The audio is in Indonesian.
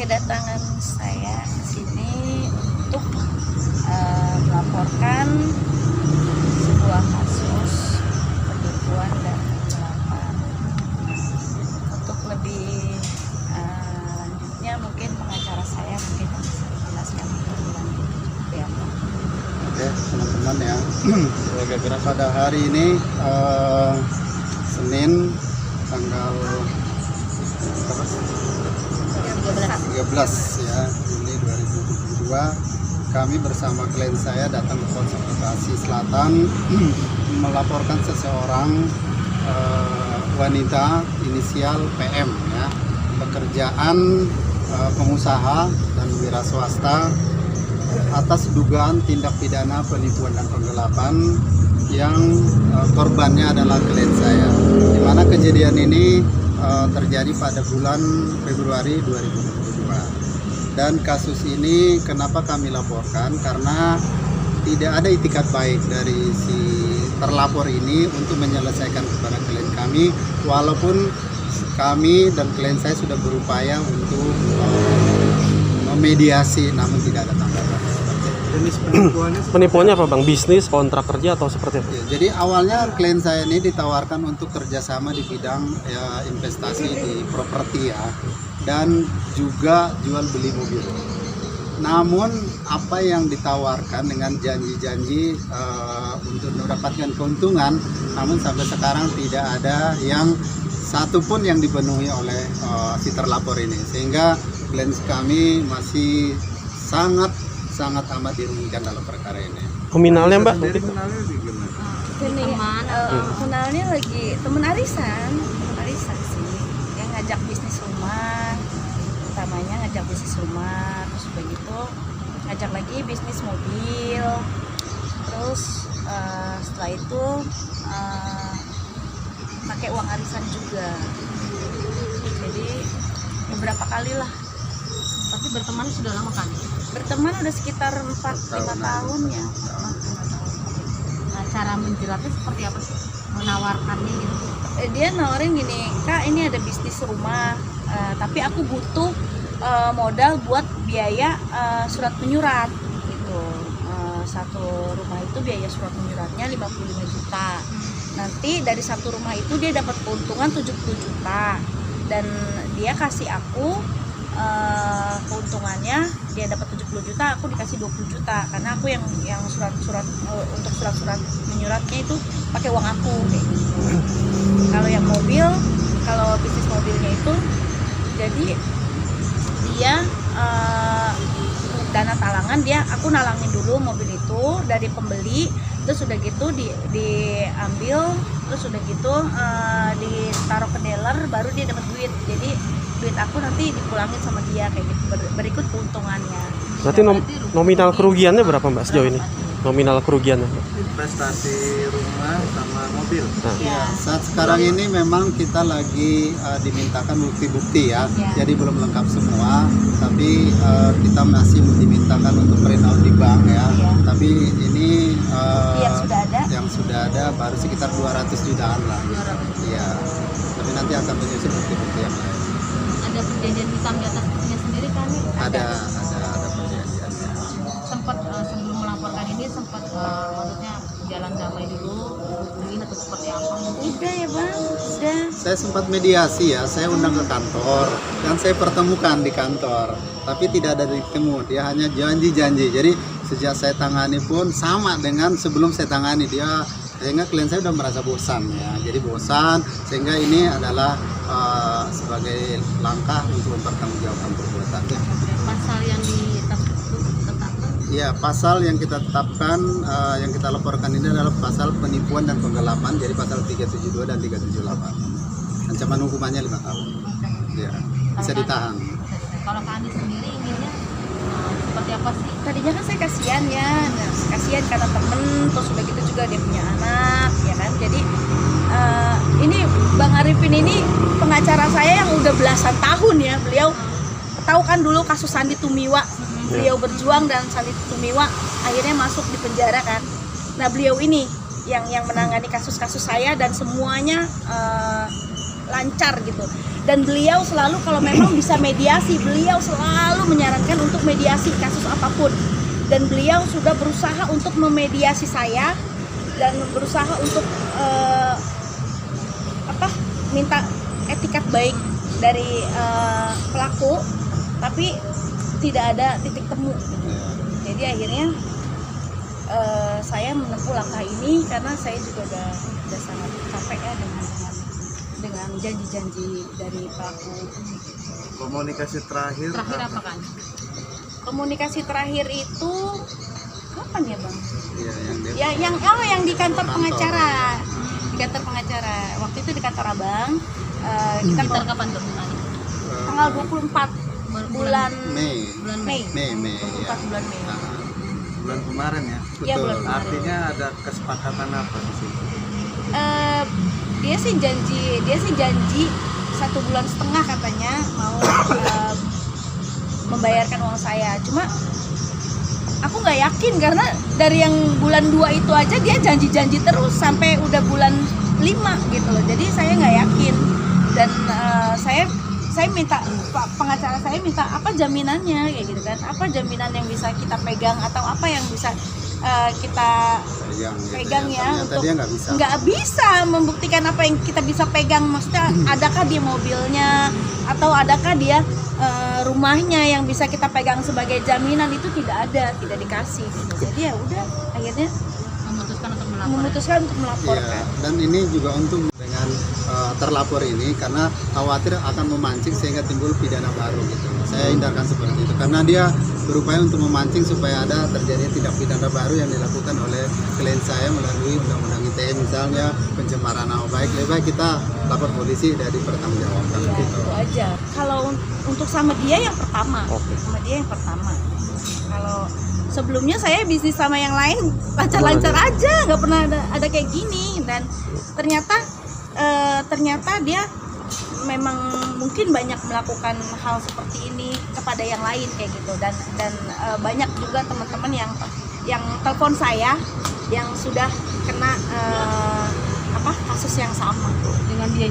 kedatangan saya ke sini untuk melaporkan sebuah kasus penipuan dan penggelapan. Untuk lebih lanjutnya mungkin pengacara saya mungkin bisa menjelaskan lebih lanjut seperti apa. Oke, teman-teman ya. Pada hari ini Senin tanggal 13 ya, Juli 2022, kami bersama klien saya datang ke Polsek Bekasi Selatan melaporkan seseorang wanita inisial PM ya, pekerjaan pengusaha dan wira swasta, atas dugaan tindak pidana penipuan dan penggelapan yang korbannya adalah klien saya, di mana kejadian ini terjadi pada bulan Februari 2022. Dan kasus ini kenapa kami laporkan, karena tidak ada itikat baik dari si terlapor ini untuk menyelesaikan kepada klien kami, walaupun kami dan klien saya sudah berupaya untuk memediasi, namun tidak ada tanggapan. Jenis penipuannya apa Bang? Bisnis, kontrak kerja atau seperti apa? Ya, jadi awalnya klien saya ini ditawarkan untuk kerjasama di bidang ya, investasi di properti ya, dan juga jual beli mobil. Namun apa yang ditawarkan dengan janji-janji untuk mendapatkan keuntungan, namun sampai sekarang tidak ada yang satupun yang dipenuhi oleh si terlapor ini, sehingga klien kami masih sangat amat dirugikan dalam perkara ini. Nominalnya Mbak? Kenalnya lagi temen arisan sih, yang ngajak bisnis rumah, utamanya ngajak bisnis rumah, terus begitu ngajak lagi bisnis mobil, terus setelah itu pakai uang arisan juga. Jadi beberapa kali lah. Tapi berteman sudah lama kan? Berteman udah sekitar 4-5 tahun ya. Nah, cara menjelasnya seperti apa sih? Menawarkannya gitu? Dia nawarin gini, Kak, ini ada bisnis rumah, tapi aku butuh modal buat biaya surat menyurat gitu. Satu rumah itu biaya surat menyuratnya 55 juta. Nanti dari satu rumah itu dia dapat keuntungan 70 juta, dan dia kasih aku keuntungannya, dia dapat 70 juta, aku dikasih 20 juta, karena aku yang surat-surat untuk surat-surat menyuratnya itu pakai uang aku kayak gitu. Kalau yang mobil, kalau bisnis mobilnya itu, jadi dia dana talangan, aku nalangin dulu mobil itu dari pembeli, terus udah gitu diambil, terus udah gitu ditaruh ke dealer, baru dia dapat duit. Jadi duit aku nanti dipulangin sama dia kayak gitu, berikut keuntungannya. Berarti nominal kerugiannya berapa Mbak sejauh ini? Nominal kerugiannya? Investasi rumah sama mobil. Ya, saat sekarang ini memang kita lagi dimintakan bukti-bukti ya. Jadi belum lengkap semua, tapi kita masih dimintakan untuk print out di bank ya. Tapi ini yang sudah ada baru sekitar 200 jutaan lah. Iya. Tapi nanti akan menyusul bukti-bukti yang lain. Ada perjanjian hitam di atas buktinya sendiri kan? Ada perjanjian. Sempat sebelum melaporkan ini sempat maksudnya jalan damai dulu mungkin atau seperti apa? Udah ya Bang, udah. Saya sempat mediasi ya, saya undang ke kantor dan saya pertemukan di kantor, tapi tidak ada ditemu. Dia hanya janji-janji. Jadi sejak saya tangani pun sama dengan sebelum saya tangani dia, sehingga klien saya sudah merasa bosan ya. Jadi bosan, sehingga ini adalah sebagai langkah untuk mempertanggungjawabkan perbuatannya. Pasal yang ditetapkan? Ya, pasal yang kita tetapkan, yang kita laporkan ini adalah pasal penipuan dan penggelapan, jadi pasal 372 dan 378. Ancaman hukumannya 5 tahun. Ya, bisa ditahan. Kalau Kak Andi sendiri inginnya seperti apa sih? Tadinya kan saya kasihan ya, kasihan karena temen, terus udah gitu juga dia punya anak, ya kan. Jadi ini Bang Arifin ini pengacara saya yang udah belasan tahun ya. Beliau tahu kan dulu kasus Sandi Tumiwa, beliau berjuang dan Sandi Tumiwa akhirnya masuk di penjara kan. Nah beliau ini yang menangani kasus-kasus saya, dan semuanya lancar gitu. Dan beliau selalu kalau memang bisa mediasi, beliau selalu menyarankan untuk mediasi kasus apapun. Dan beliau sudah berusaha untuk memediasi saya dan berusaha untuk minta etikat baik dari pelaku, tapi tidak ada titik temu. Jadi akhirnya saya menempuh langkah ini karena saya juga udah sangat capek ya dengan janji-janji dari pelaku. Komunikasi terakhir Terakhir apa kan? Komunikasi terakhir itu kapan ya Bang? Iya, yang dia Yang di kantor pengacara. Di kantor pengacara. Waktu itu di kantor Abang. Kita Sekitar kapan tuh mulanya? tanggal 24 bulan Mei. Mei. Mei 24 ya. bulan Mei. bulan kemarin ya. Iya, Betul. bulan kemarin. Artinya ada kesepakatan apa di sini? Dia sih janji 1,5 bulan katanya mau membayarkan uang saya. Cuma aku nggak yakin karena dari yang bulan 2 itu aja dia janji-janji terus sampai udah bulan 5 gitu loh. Jadi saya nggak yakin dan saya minta pengacara saya minta apa jaminannya kayak gitu kan, apa jaminan yang bisa kita pegang atau apa yang bisa kita pegang ya Ternyata untuk dia nggak bisa membuktikan apa yang kita bisa pegang. Maksudnya adakah dia mobilnya atau adakah dia rumahnya yang bisa kita pegang sebagai jaminan, itu tidak ada, tidak dikasih gitu. Jadi ya udah akhirnya memutuskan untuk melaporkan. Iya, dan ini juga untuk dengan terlapor ini karena khawatir akan memancing sehingga timbul pidana baru gitu. Saya hindarkan seperti itu karena dia berupaya untuk memancing supaya ada terjadi tindak pidana baru yang dilakukan oleh klien saya melalui undang-undang ITE, misalnya pencemaran nama baik. Lebih baik kita lapor polisi dan dipertanggungjawabkan Ya, gitu. itu aja. Kalau untuk sama dia yang pertama, Oke. sama dia yang pertama. Kalau sebelumnya saya bisnis sama yang lain lancar-lancar aja, nggak pernah ada kayak gini. Dan ternyata dia memang mungkin banyak melakukan hal seperti ini kepada yang lain kayak gitu. Dan banyak juga teman-teman yang telepon saya yang sudah kena kasus yang sama Dengan dia